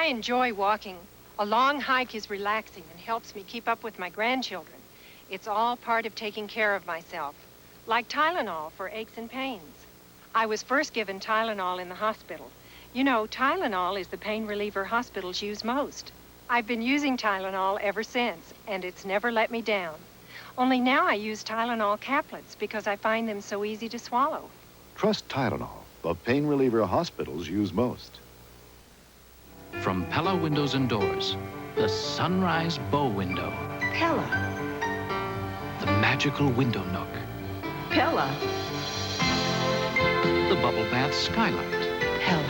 I enjoy walking. A long hike is relaxing and helps me keep up with my grandchildren. It's all part of taking care of myself, like Tylenol for aches and pains. I was first given Tylenol in the hospital. You know, Tylenol is the pain reliever hospitals use most. I've been using Tylenol ever since, and it's never let me down. Only now I use Tylenol caplets because I find them so easy to swallow. Trust Tylenol, the pain reliever hospitals use most. From Pella Windows and Doors, the sunrise bow window. Pella. The magical window nook. Pella. The bubble bath skylight. Pella.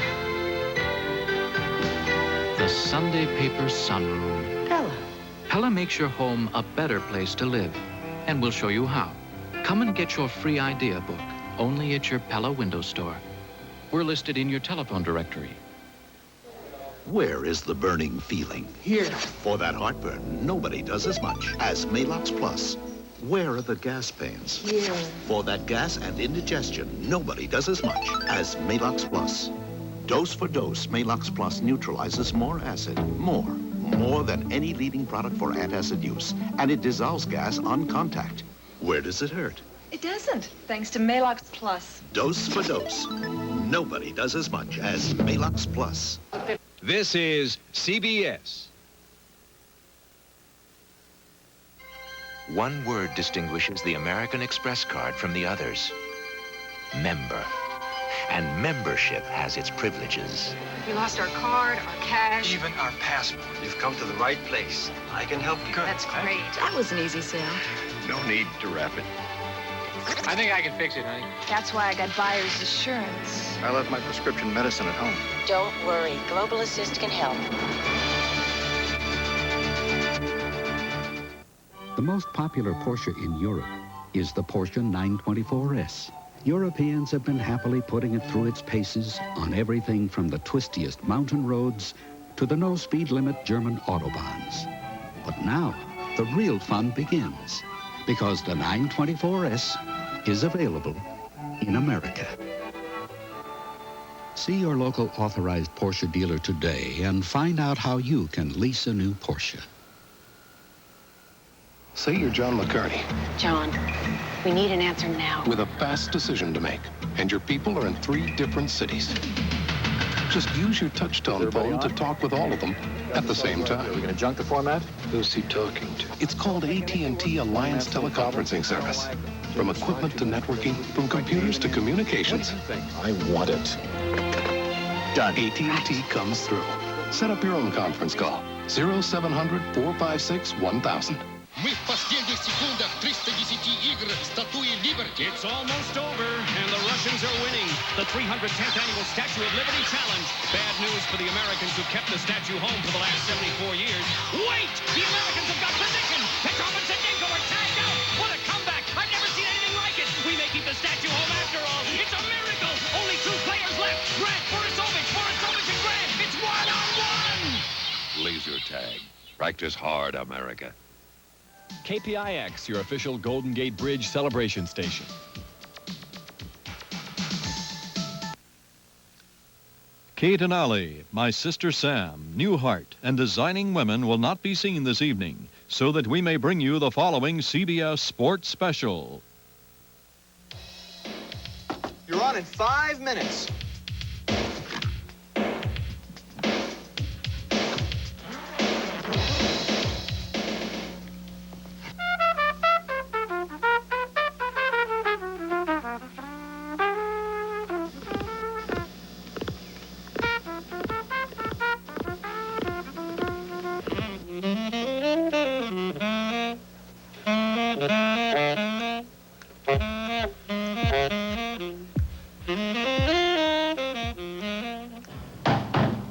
The Sunday paper sunroom. Pella. Pella makes your home a better place to live, and we'll show you how. Come and get your free idea book, only at your Pella window store. We're listed in your telephone directory. Where is the burning feeling? Here. For that heartburn, nobody does as much as Malox Plus. Where are the gas pains? Here. For that gas and indigestion, nobody does as much as Malox Plus. Dose for dose, Malox Plus neutralizes more acid, more than any leading product for antacid use, and it dissolves gas on contact. Where does it hurt? It doesn't, thanks to Malox Plus. Dose for dose, nobody does as much as Malox Plus. This is CBS. One word distinguishes the American Express card from the others. Member. And membership has its privileges. We lost our card, our cash. Even our passport. You've come to the right place. I can help you. That's great. That was an easy sale. No need to wrap it. I think I can fix it, honey. That's why I got buyer's assurance. I left my prescription medicine at home. Don't worry. Global Assist can help. The most popular Porsche in Europe is the Porsche 924S. Europeans have been happily putting it through its paces on everything from the twistiest mountain roads to the no-speed limit German autobahns. But now, the real fun begins, because the 924S is available in America. See your local authorized Porsche dealer today and find out how you can lease a new Porsche. Say you're John McCarty, John, we need an answer now. with a fast decision to make, and your people are in 3 different cities. Just use your touch-tone phone to talk with all of them at the same time. Are we going to junk the format? Who's he talking to? It's called AT&T Alliance Teleconferencing Service. From equipment to networking, from computers to communications. I want it. Done. AT&T comes through. Set up your own conference call. 0700-456-1000. Мы в последних секундах 310 игр статуи Liberty. It's almost over, and the Russians are winning the 310th annual Statue of Liberty Challenge. Bad news for the Americans who kept the statue home for the last 74 years. Wait! The Americans have got position! Petrov and Sedenko are tagged out! What a comeback! I've never seen anything like it! We may keep the statue home after all. It's a miracle! Only 2 players left! Grant, Borisovich and Grant! It's 1-on-1! Laser tag. Practice hard, America. KPIX, your official Golden Gate Bridge celebration station. Kate and Ollie, My Sister Sam, Newhart, and Designing Women will not be seen this evening, so that we may bring you the following CBS Sports Special. You're on in 5 minutes.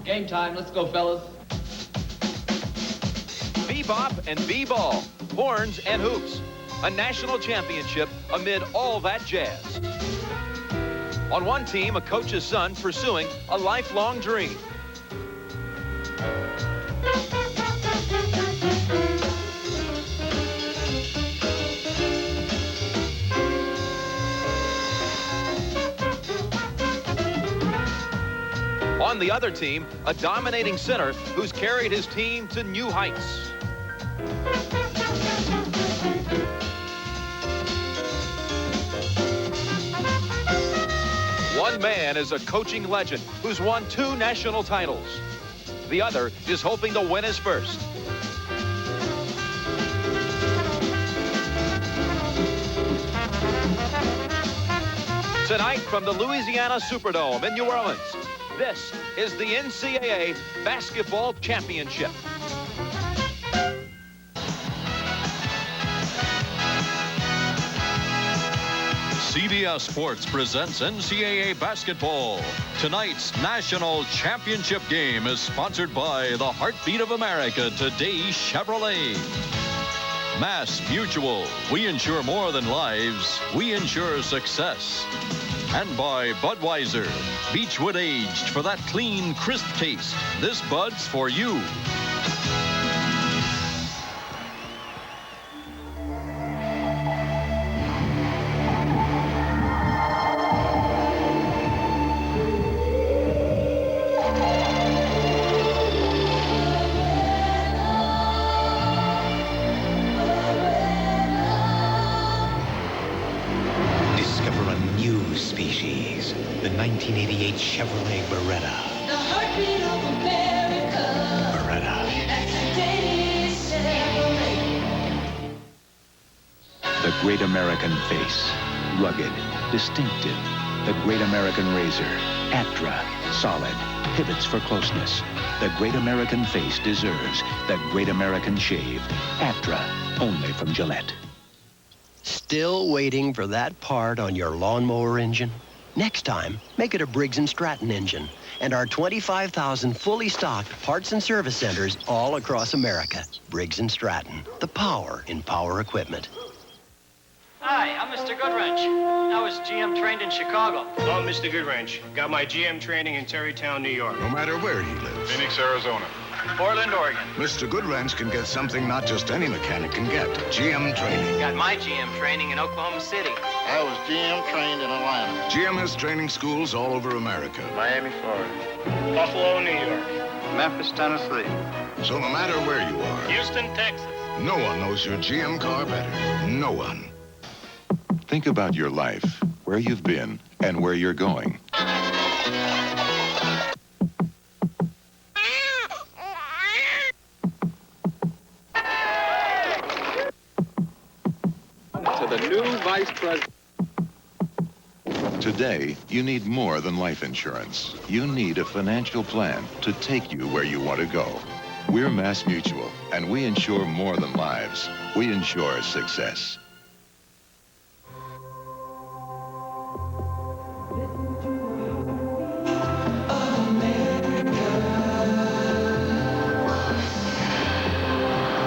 Game time. Let's go, fellas. Bebop and b-ball, horns and hoops. A national championship amid all that jazz. On one team, a coach's son pursuing a lifelong dream. On On the other team, a dominating center who's carried his team to new heights. One man is a coaching legend who's won 2 national titles. The other is hoping to win his first. Tonight from the Louisiana Superdome in New Orleans, this is the NCAA Basketball Championship. CBS Sports presents NCAA Basketball. Tonight's national championship game is sponsored by the Heartbeat of America, today's Chevrolet. Mass Mutual, we insure more than lives, we insure success. And by Budweiser, Beechwood aged for that clean, crisp taste. This Bud's for you. Discover a new species, the 1988 Chevrolet Beretta. The heartbeat of America. Beretta. That's today's Chevrolet. The Great American Face. Rugged, distinctive. The Great American Razor. Atra. Solid. Pivots for closeness. The Great American Face deserves the Great American Shave. Atra. Only from Gillette. Still waiting for that part on your lawnmower engine? Next time, make it a Briggs & Stratton engine and our 25,000 fully stocked parts and service centers all across America. Briggs & Stratton, the power in power equipment. Hi, I'm Mr. Goodwrench. I was GM trained in Chicago. I'm Mr. Goodwrench. Got my GM training in Terrytown, New York. No matter where he lives. Phoenix, Arizona. Portland, Oregon. Mr. Goodwrench can get something not just any mechanic can get. GM training. Got my GM training in Oklahoma City. I was GM trained in Atlanta. GM has training schools all over America. Miami, Florida. Buffalo, New York. Memphis, Tennessee. So no matter where you are, Houston, Texas. no one knows your GM car better. No one. Think about your life, where you've been, and where you're going. To the new Vice President. Today, you need more than life insurance. You need a financial plan to take you where you want to go. We're Mass Mutual, and we insure more than lives. We insure success.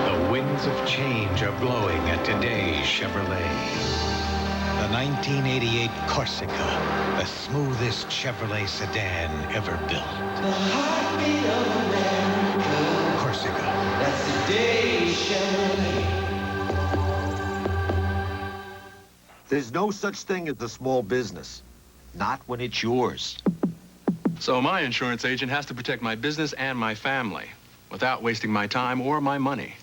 The winds of change are blowing at today's Chevrolet. The 1988 Corsica, the smoothest Chevrolet sedan ever built. The heartbeat of America. Corsica. That's today's Chevrolet. There's no such thing as a small business. Not when it's yours. So my insurance agent has to protect my business and my family without wasting my time or my money.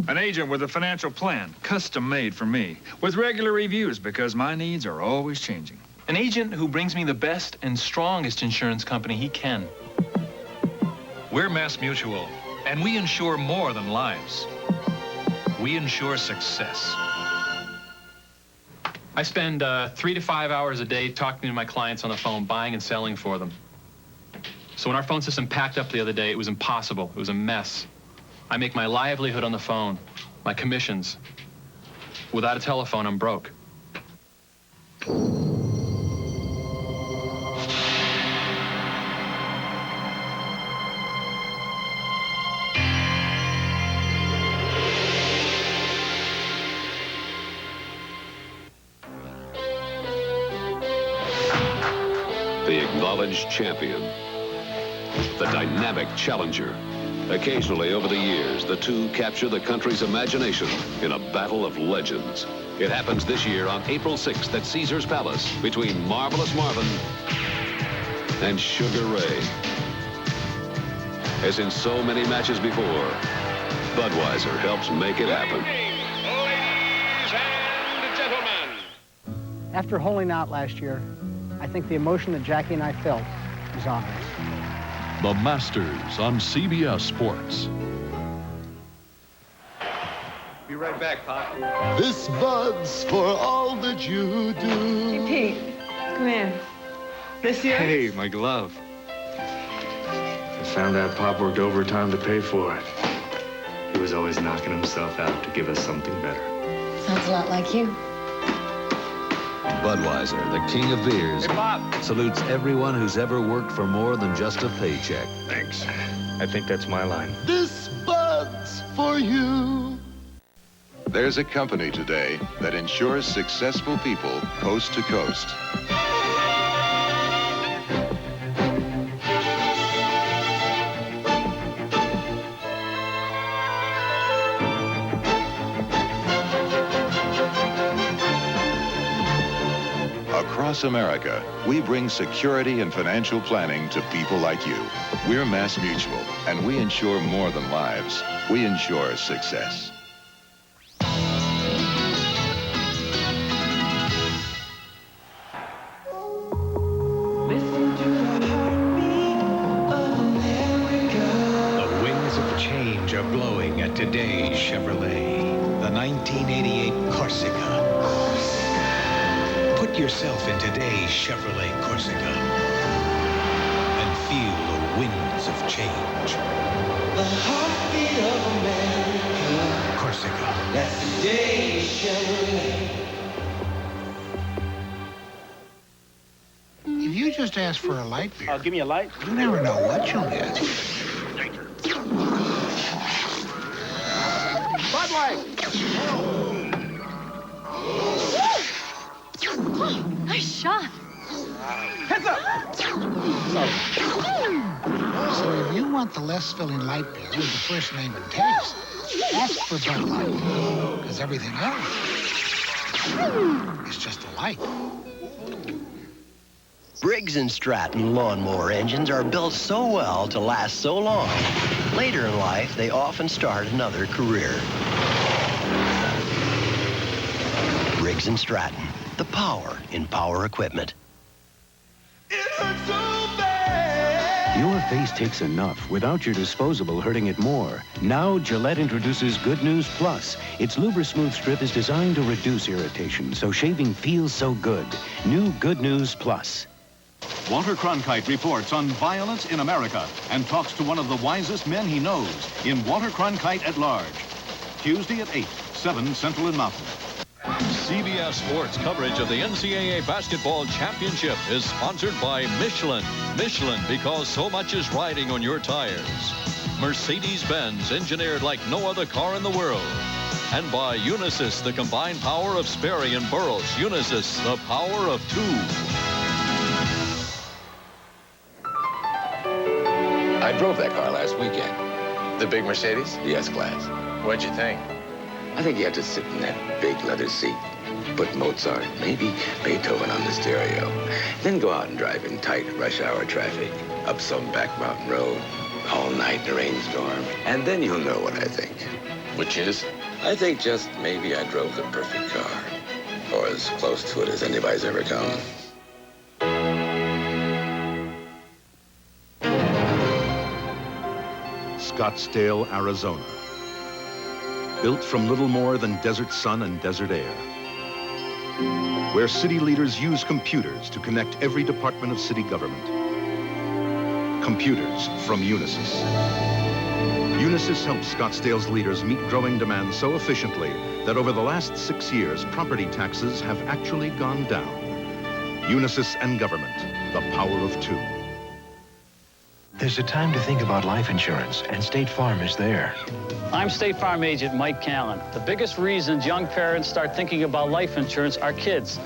An agent with a financial plan, custom made for me, with regular reviews because my needs are always changing. An agent who brings me the best and strongest insurance company he can. We're Mass Mutual, and we insure more than lives. We insure success. I spend 3 to 5 hours a day talking to my clients on the phone, buying and selling for them. So when our phone system packed up the other day, it was impossible. It was a mess. I make my livelihood on the phone, my commissions. Without a telephone, I'm broke. The acknowledged champion, the dynamic challenger. Occasionally over the years, the two capture the country's imagination in a battle of legends. It happens this year on April 6th at Caesar's Palace between Marvelous Marvin and Sugar Ray. As in so many matches before, Budweiser helps make it happen. Ladies and gentlemen. After holing out last year, I think the emotion that Jackie and I felt was obvious. The Masters on CBS Sports. Be right back, Pop. This Bud's for all that you do. Hey, Pete, come here. This year? Hey, my glove. I found out Pop worked overtime to pay for it. He was always knocking himself out to give us something better. Sounds a lot like you. Budweiser, the king of beers, salutes everyone who's ever worked for more than just a paycheck. Thanks. I think that's my line. This Bud's for you. There's a company today that ensures successful people coast to coast. Across America, we bring security and financial planning to people like you. We're Mass Mutual, and we insure more than lives. We insure success. Listen to the heartbeat of America. The winds of change are blowing at today's Chevrolet. The 1988 Corsica. Put yourself in today's Chevrolet Corsica and feel the winds of change. The heartbeat of America. Corsica. That's today's Chevrolet. If you just ask for a light beer, Give me a light. you never know what you'll get. Bud Light. Nice shot. Heads up. So if you want the less filling light beer with the first name and taste, ask for Bud Light, because everything else is just a light. Briggs & Stratton lawnmower engines are built so well to last so long. Later in life, they often start another career. Briggs & Stratton, the power in power equipment. Your face takes enough without your disposable hurting it more. Now Gillette introduces Good News Plus. Its Lubri-Smooth strip is designed to reduce irritation, so shaving feels so good. New Good News Plus. Walter Cronkite reports on violence in America and talks to one of the wisest men he knows in Walter Cronkite at Large. Tuesday at 8, 7 Central and Mountain. CBS Sports coverage of the NCAA Basketball Championship is sponsored by Michelin. Michelin, because so much is riding on your tires. Mercedes-Benz, engineered like no other car in the world. And by Unisys, the combined power of Sperry and Burroughs. Unisys, the power of two. I drove that car last weekend. The big Mercedes? The S-Class. What'd you think? I think you have to sit in that big leather seat, put Mozart, maybe Beethoven on the stereo, then go out and drive in tight rush hour traffic, up some back mountain road, all night in a rainstorm, and then you'll know what I think. Which is? I think just maybe I drove the perfect car, or as close to it as anybody's ever come. Scottsdale, Arizona. Built from little more than desert sun and desert air. Where city leaders use computers to connect every department of city government. Computers from Unisys. Unisys helps Scottsdale's leaders meet growing demand so efficiently that over the last 6 years, property taxes have actually gone down. Unisys and government, the power of two. There's a time to think about life insurance, and State Farm is there. I'm State Farm agent Mike Callan. The biggest reasons young parents start thinking about life insurance are kids.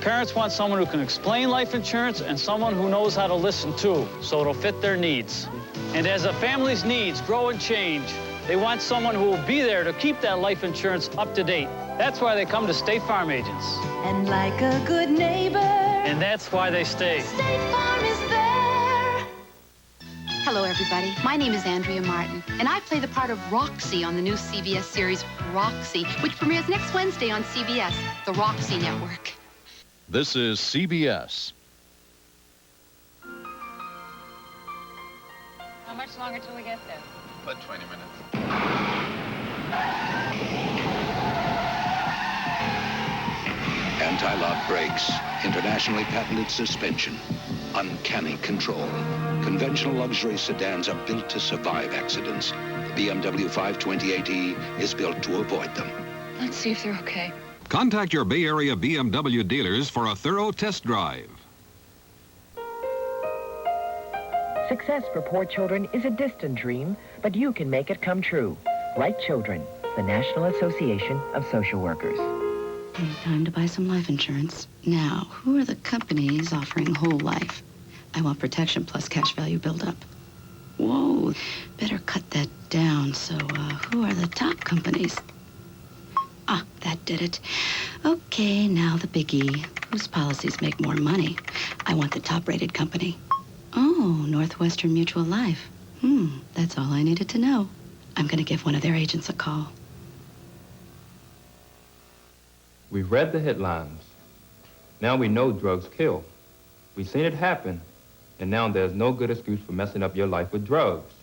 Parents want someone who can explain life insurance and someone who knows how to listen too, so it'll fit their needs. And as a family's needs grow and change, they want someone who will be there to keep that life insurance up to date. That's why they come to State Farm agents. And like a good neighbor, And that's why they stay. State Farm is there. Hello, everybody. My name is Andrea Martin, and I play the part of Roxy on the new CBS series Roxy, which premieres next Wednesday on CBS, the Roxy Network. This is CBS. How much longer till we get there? About 20 minutes. Anti-lock brakes, internationally patented suspension, uncanny control. Conventional luxury sedans are built to survive accidents. The BMW 528e is built to avoid them. Let's see if they're okay. Contact your Bay Area BMW dealers for a thorough test drive. Success for poor children is a distant dream, but you can make it come true. Right Children, the National Association of Social Workers. Time to buy some life insurance. Now, who are the companies offering whole life? I want protection plus cash value buildup. Whoa, better cut that down. So, who are the top companies? Ah, that did it. Okay, now the biggie. Whose policies make more money? I want the top-rated company. Oh, Northwestern Mutual Life. That's all I needed to know. I'm gonna give one of their agents a call. We've read the headlines. Now we know drugs kill. We've seen it happen, and now there's no good excuse for messing up your life with drugs.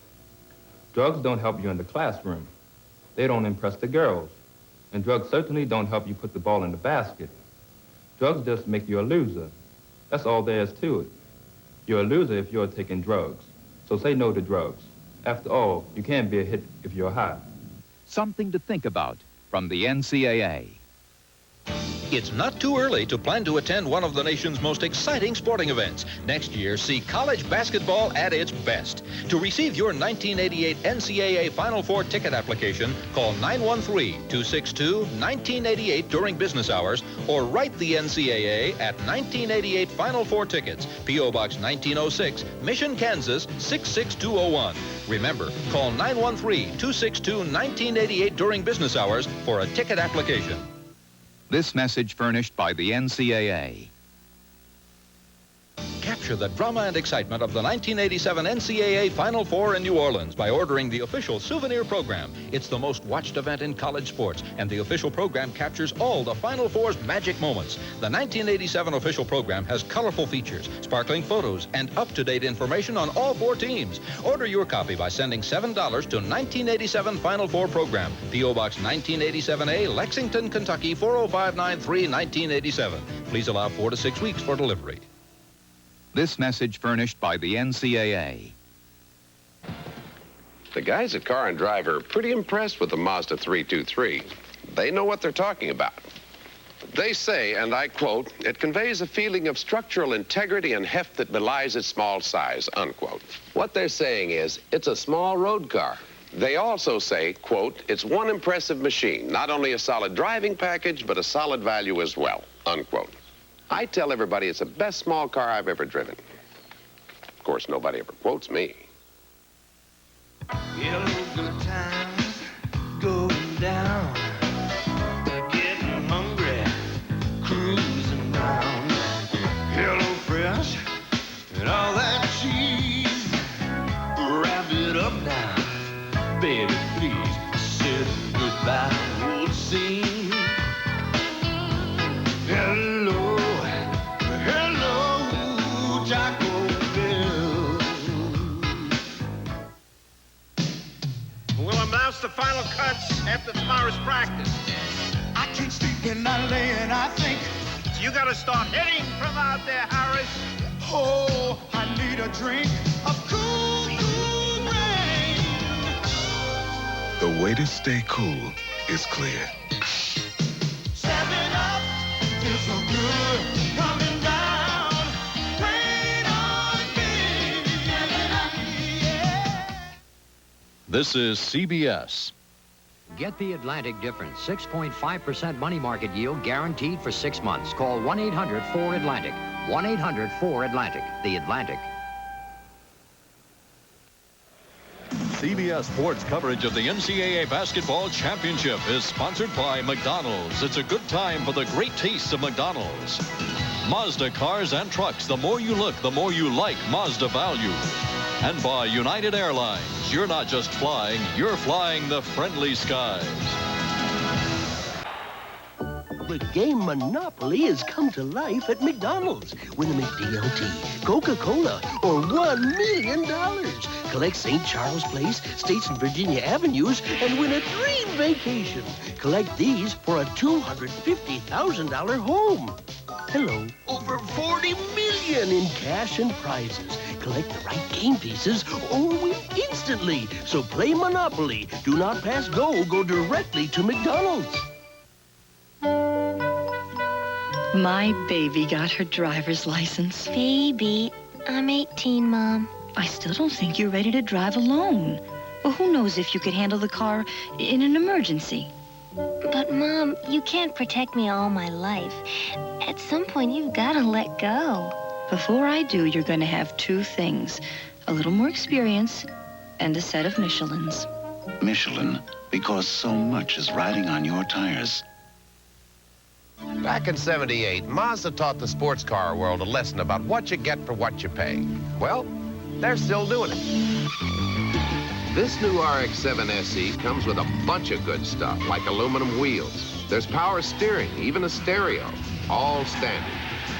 Drugs don't help you in the classroom. They don't impress the girls. And drugs certainly don't help you put the ball in the basket. Drugs just make you a loser. That's all there is to it. You're a loser if you're taking drugs. So say no to drugs. After all, you can't be a hit if you're high. Something to think about from the NCAA. It's not too early to plan to attend one of the nation's most exciting sporting events. Next year, see college basketball at its best. To receive your 1988 NCAA Final Four ticket application, call 913-262-1988 during business hours or write the NCAA at 1988 Final Four Tickets, P.O. Box 1906, Mission, Kansas 66201. Remember, call 913-262-1988 during business hours for a ticket application. This message furnished by the NCAA. Capture the drama and excitement of the 1987 NCAA Final Four in New Orleans by ordering the official souvenir program. It's the most watched event in college sports, and the official program captures all the Final Four's magic moments. The 1987 official program has colorful features, sparkling photos, and up-to-date information on all four teams. Order your copy by sending $7 to 1987 Final Four program, P.O. Box 1987A, Lexington, Kentucky 40593, 1987. Please allow 4 to 6 weeks for delivery. This message furnished by the NCAA. The guys at Car and Drive are pretty impressed with the Mazda 323. They know what they're talking about. They say, and I quote, "It conveys a feeling of structural integrity and heft that belies its small size," unquote. What they're saying is, it's a small road car. They also say, quote, "It's one impressive machine, not only a solid driving package, but a solid value as well," unquote. I tell everybody it's the best small car I've ever driven. Of course, nobody ever quotes me. Hello, good times going down. Getting hungry, cruising round. Hello, fresh, and all that cheese. Wrap it up now, baby, please. Said goodbye, old scene. Hello. We'll announce the final cuts after tomorrow's practice. I can't sleep and I lay and I think. You gotta start hitting from out there, Harris. Oh, I need a drink of cool, cool rain. The way to stay cool is clear. 7-Up feels so good coming down. Rain on me. 7-Up, yeah. This is CBS. Get the Atlantic difference. 6.5% money market yield guaranteed for 6 months. Call 1-800-4-ATLANTIC. 1-800-4-ATLANTIC. The Atlantic. CBS Sports coverage of the NCAA Basketball Championship is sponsored by McDonald's. It's a good time for the great tastes of McDonald's. Mazda cars and trucks. The more you look, the more you like Mazda value. And by United Airlines. You're not just flying, you're flying the friendly skies. The game Monopoly has come to life at McDonald's. Win a McDLT, Coca-Cola, or $1 million. Collect St. Charles Place, States and Virginia Avenues, and win a dream vacation. Collect these for a $250,000 home. Hello, over $40 million in cash and prizes. Collect the right game pieces or win instantly. So play Monopoly. Do not pass go. Go directly to McDonald's. My baby got her driver's license. Baby, I'm 18, Mom. I still don't think you're ready to drive alone. Well, who knows if you could handle the car in an emergency? But, Mom, you can't protect me all my life. At some point, you've got to let go. Before I do, you're going to have two things. A little more experience and a set of Michelins. Michelin, because so much is riding on your tires. Back in '78, Mazda taught the sports car world a lesson about what you get for what you pay. Well, they're still doing it. This new RX-7 SE comes with a bunch of good stuff, like aluminum wheels. There's power steering, even a stereo, all standard.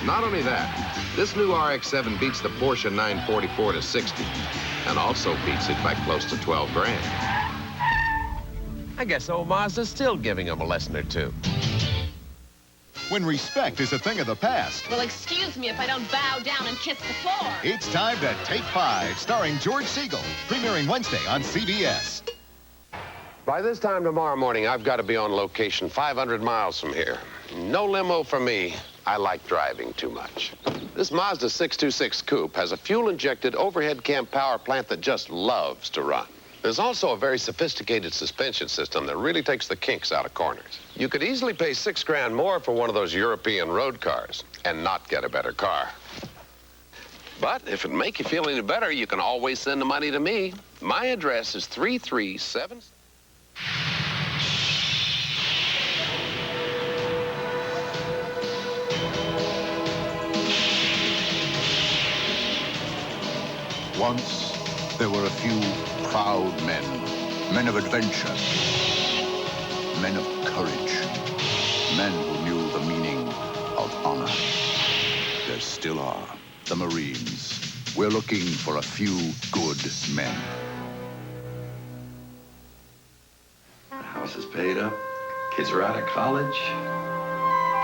Not only that, this new RX-7 beats the Porsche 944 to 60, and also beats it by close to 12 grand. I guess old Mazda's still giving them a lesson or two. When respect is a thing of the past, Well, excuse me if I don't bow down and kiss the floor. it's time to Take 5, starring George Siegel, premiering Wednesday on CBS. By this time tomorrow morning, I've got to be on location 500 miles from here. No limo for me. I like driving too much. This Mazda 626 Coupe has a fuel-injected overhead cam power plant that just loves to run. There's also a very sophisticated suspension system that really takes the kinks out of corners. You could easily pay $6 grand more for one of those European road cars and not get a better car. But if it make you feel any better, you can always send the money to me. My address is 337... Once, there were a few proud men, men of adventure, men of courage, men who knew the meaning of honor. There still are, the Marines. We're looking for a few good men. The house is paid up. Kids are out of college.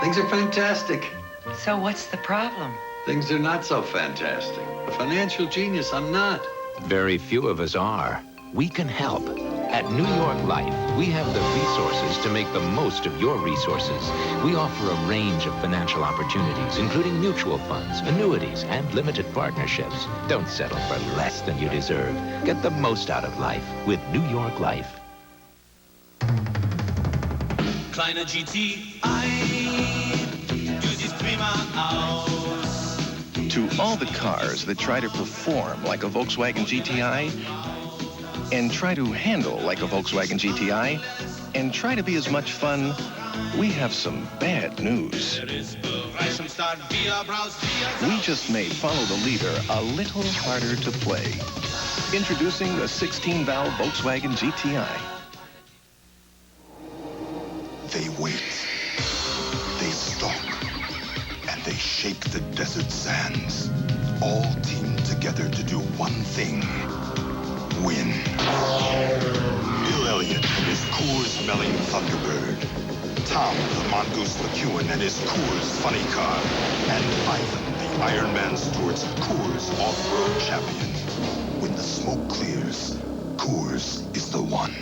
Things are fantastic. So what's the problem? Things are not so fantastic. A financial genius, I'm not. Very few of us are. We can help. At New York Life, we have the resources to make the most of your resources. We offer a range of financial opportunities, including mutual funds, annuities, and limited partnerships. Don't settle for less than you deserve. Get the most out of life with New York Life. Kleiner GTI, du siehst prima aus. To all the cars that try to perform like a Volkswagen GTI, and try to handle like a Volkswagen GTI, and try to be as much fun, we have some bad news. We just made Follow the Leader a little harder to play. Introducing the 16-valve Volkswagen GTI. They wait, they stalk, and they shake the desert sands, all team together to do one thing: win. Bill Elliott and his Coors-smelling Thunderbird, Tom the Mongoose McEwen and his Coors funny car, and Ivan the Iron Man Stewart's Coors off-road champion. When the smoke clears, Coors is the one.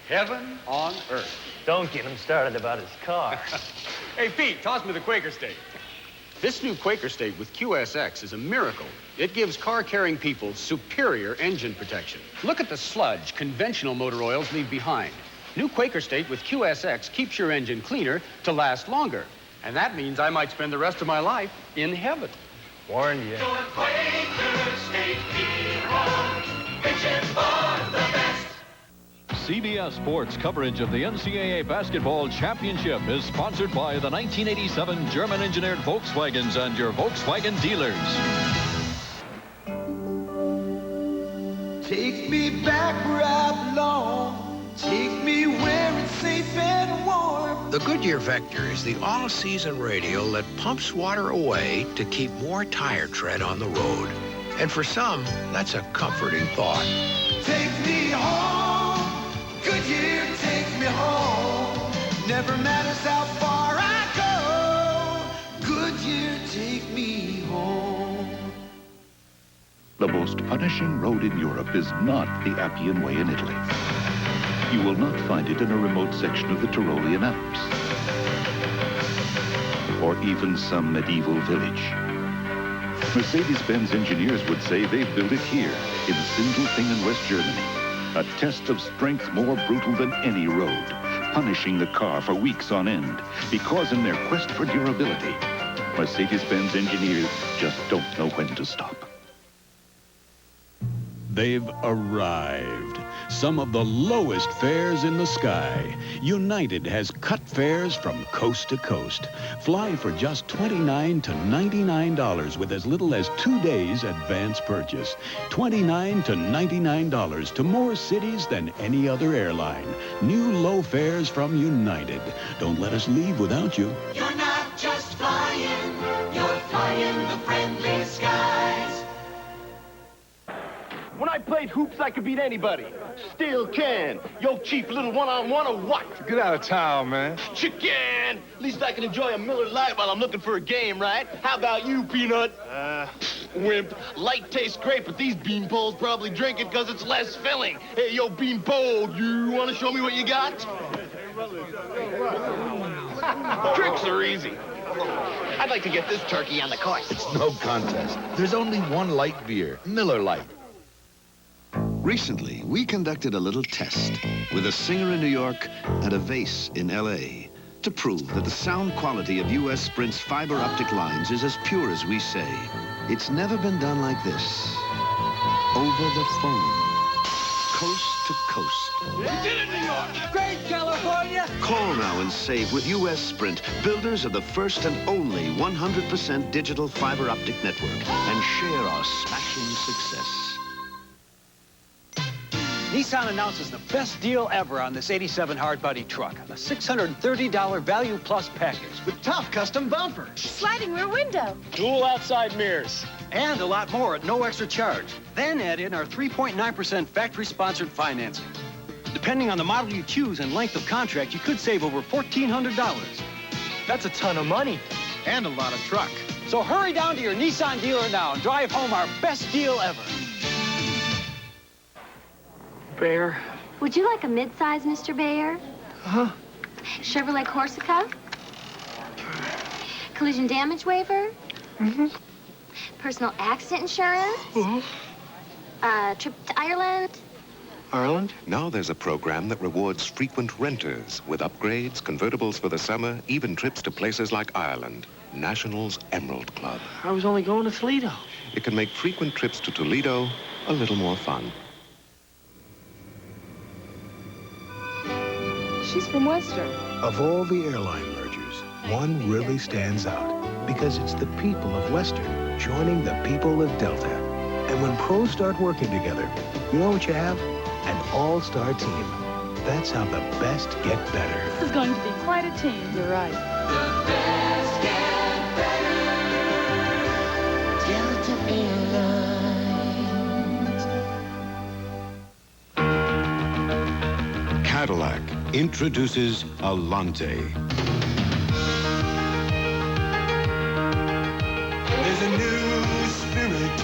Heaven on earth. Don't get him started about his car. Hey, Pete, toss me the Quaker Steak. This new Quaker Steak with QSX is a miracle. It gives car-carrying people superior engine protection. Look at the sludge conventional motor oils leave behind. New Quaker Steak with QSX keeps your engine cleaner to last longer. And that means I might spend the rest of my life in heaven. Warned you. Quaker Steak hero, reaching for the best. CBS Sports coverage of the NCAA Basketball Championship is sponsored by the 1987 German-engineered Volkswagens and your Volkswagen dealers. Take me back where I belong. Take me where it's safe and warm. The Goodyear Vector is the all-season radial that pumps water away to keep more tire tread on the road. And for some, that's a comforting thought. Take me home, Goodyear, take me home. Never matters how far I go, Goodyear, take me home. The most punishing road in Europe is not the Appian Way in Italy. You will not find it in a remote section of the Tyrolean Alps, or even some medieval village. Mercedes-Benz engineers would say they've built it here in Sindelfingen, West Germany. A test of strength more brutal than any road, punishing the car for weeks on end, because in their quest for durability, Mercedes-Benz engineers just don't know when to stop. They've arrived. Some of the lowest fares in the sky. United has cut fares from coast to coast. Fly for just $29 to $99 with as little as 2 days advance purchase. $29 to $99 to more cities than any other airline. New low fares from United. Don't let us leave without you. You're not just flying, you're flying the friendly skies. When I played hoops, I could beat anybody. Still can. Yo, Chief, little one-on-one or what? Get out of town, man. Chicken! At least I can enjoy a Miller Lite while I'm looking for a game, right? How about you, Peanut? Wimp. Light tastes great, but these beanpoles probably drink it because it's less filling. Hey, yo, beanpole, you want to show me what you got? Tricks are easy. I'd like to get this turkey on the course. It's no contest. There's only one light beer, Miller Lite. Recently, we conducted a little test with a singer in New York and a vase in L.A. to prove that the sound quality of U.S. Sprint's fiber optic lines is as pure as we say. It's never been done like this. Over the phone. Coast to coast. You did it, New York! Great, California! Call now and save with U.S. Sprint, builders of the first and only 100% digital fiber optic network, and share our smashing success. Nissan announces the best deal ever on this 87 hard-body truck. A $630 Value Plus package with top custom bumpers. Sliding rear window. Dual outside mirrors. And a lot more at no extra charge. Then add in our 3.9% factory-sponsored financing. Depending on the model you choose and length of contract, you could save over $1,400. That's a ton of money. And a lot of truck. So hurry down to your Nissan dealer now and drive home our best deal ever. Bear. Would you like a midsize, Mr. Bayer? Huh? Chevrolet Corsica? Collision damage waiver? Mm-hmm. Personal accident insurance? Mm-hmm. Trip to Ireland? Ireland? Now there's a program that rewards frequent renters with upgrades, convertibles for the summer, even trips to places like Ireland. National's Emerald Club. I was only going to Toledo. It can make frequent trips to Toledo a little more fun. She's from Western. Of all the airline mergers, one really stands out because it's the people of Western joining the people of Delta. And when pros start working together, you know what you have? An all-star team. That's how the best get better. This is going to be quite a team. You're right. The best get better. Delta Airlines. Cadillac introduces Alante. There's a new spirit.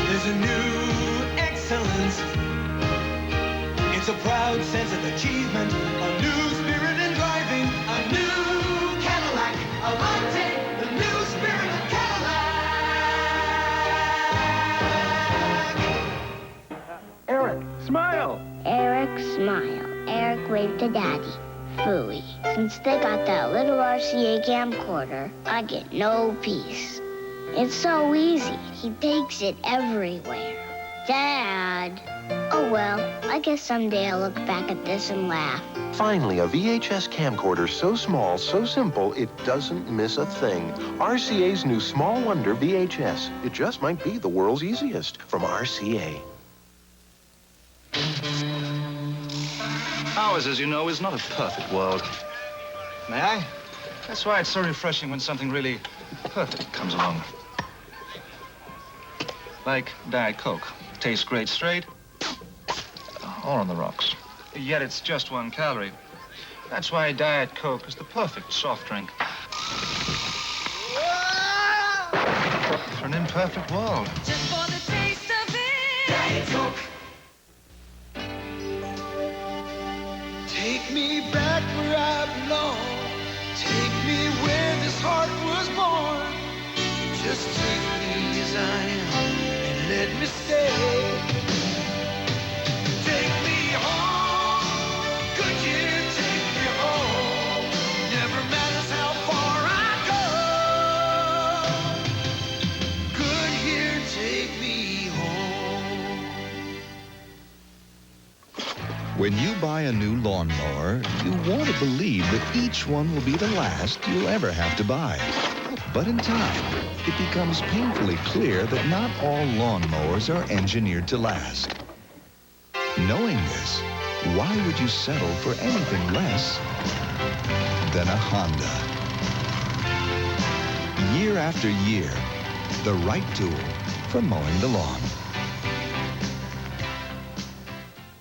There's a new excellence. It's a proud sense of achievement. A new spirit in driving. A new Cadillac. Alante. The new spirit of Cadillac. Eric, smile. Eric, smile. Eric waved to Daddy. Phooey. Since they got that little RCA camcorder, I get no peace. It's so easy. He takes it everywhere. Dad. Oh, well, I guess someday I'll look back at this and laugh. Finally, a VHS camcorder so small, so simple, it doesn't miss a thing. RCA's new Small Wonder VHS. It just might be the world's easiest from RCA. Ours, as you know, is not a perfect world. May I? That's why it's so refreshing when something really perfect comes along. Like Diet Coke. Tastes great straight or on the rocks. Yet it's just 1 calorie. That's why Diet Coke is the perfect soft drink. For an imperfect world. Just for the taste of it. Diet Coke. Take me back where I belong. Take me where this heart was born. Just take me as I am and let me stay. Take me home. Could you take me home? Never matters how far I go. Good here, take me home. When you buy a new lawnmower, you want to believe that each one will be the last you'll ever have to buy. But in time, it becomes painfully clear that not all lawnmowers are engineered to last. Knowing this, why would you settle for anything less than a Honda? Year after year, the right tool for mowing the lawn.